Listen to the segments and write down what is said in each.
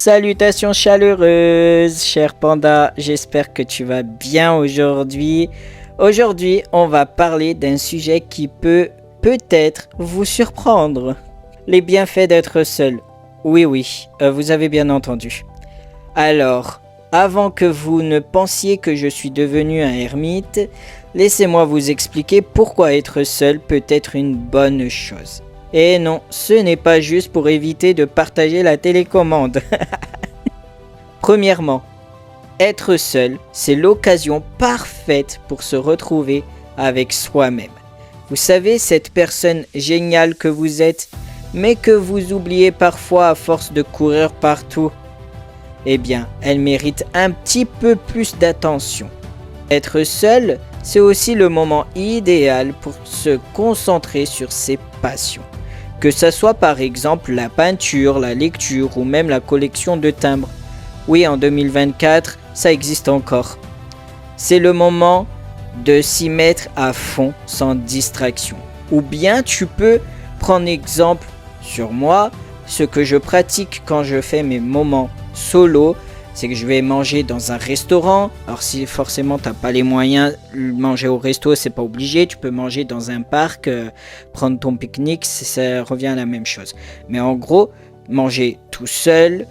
Salutations chaleureuses, cher panda, j'espère que tu vas bien aujourd'hui. Aujourd'hui, on va parler d'un sujet qui peut peut-être vous surprendre. Les bienfaits d'être seul. Oui, vous avez bien entendu. Alors, avant que vous ne pensiez que je suis devenu un ermite, laissez-moi vous expliquer pourquoi être seul peut être une bonne chose. Et non, ce n'est pas juste pour éviter de partager la télécommande. Premièrement, être seul, c'est l'occasion parfaite pour se retrouver avec soi-même. Vous savez, cette personne géniale que vous êtes, mais que vous oubliez parfois à force de courir partout. Eh bien, elle mérite un petit peu plus d'attention. Être seul, c'est aussi le moment idéal pour se concentrer sur ses passions. Que ça soit par exemple la peinture, la lecture ou même la collection de timbres. Oui, en 2024, ça existe encore. C'est le moment de s'y mettre à fond sans distraction. Ou bien tu peux prendre exemple sur moi, ce que je pratique quand je fais mes moments solo, c'est que je vais manger dans un restaurant. Alors si forcément t'as pas les moyens de manger au resto, c'est pas obligé. Tu peux manger dans un parc, prendre ton pique-nique, ça revient à la même chose. Mais en gros, manger tout seul.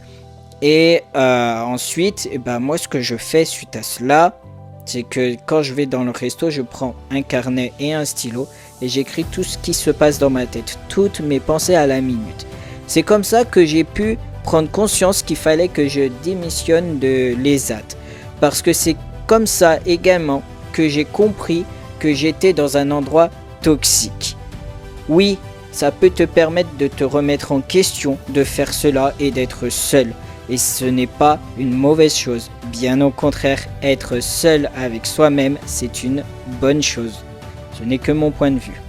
Et ensuite, moi ce que je fais suite à cela, c'est que quand je vais dans le resto, je prends un carnet et un stylo et j'écris tout ce qui se passe dans ma tête, toutes mes pensées à la minute. C'est comme ça que j'ai pu prendre conscience qu'il fallait que je démissionne de l'ESAT. Parce que c'est comme ça également que j'ai compris que j'étais dans un endroit toxique. Oui, ça peut te permettre de te remettre en question, de faire cela et d'être seul. Et ce n'est pas une mauvaise chose. Bien au contraire, être seul avec soi-même, c'est une bonne chose. Ce n'est que mon point de vue.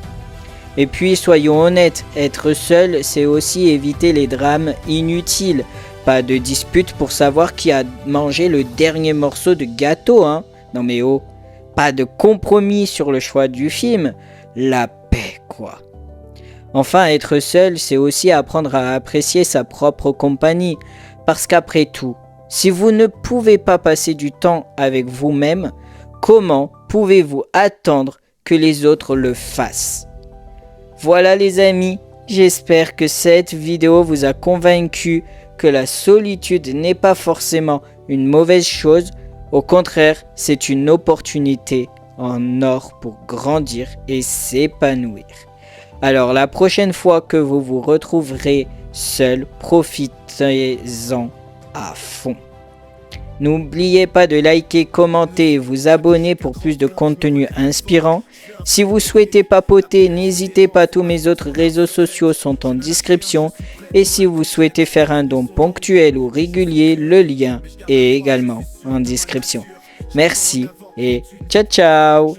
Et puis, soyons honnêtes, être seul, c'est aussi éviter les drames inutiles. Pas de dispute pour savoir qui a mangé le dernier morceau de gâteau, hein. Non mais oh, pas de compromis sur le choix du film. La paix, quoi. Enfin, être seul, c'est aussi apprendre à apprécier sa propre compagnie. Parce qu'après tout, si vous ne pouvez pas passer du temps avec vous-même, comment pouvez-vous attendre que les autres le fassent ? Voilà les amis, j'espère que cette vidéo vous a convaincu que la solitude n'est pas forcément une mauvaise chose. Au contraire, c'est une opportunité en or pour grandir et s'épanouir. Alors la prochaine fois que vous vous retrouverez seul, profitez-en à fond. N'oubliez pas de liker, commenter et vous abonner pour plus de contenu inspirant. Si vous souhaitez papoter, n'hésitez pas, tous mes autres réseaux sociaux sont en description. Et si vous souhaitez faire un don ponctuel ou régulier, le lien est également en description. Merci et ciao ciao!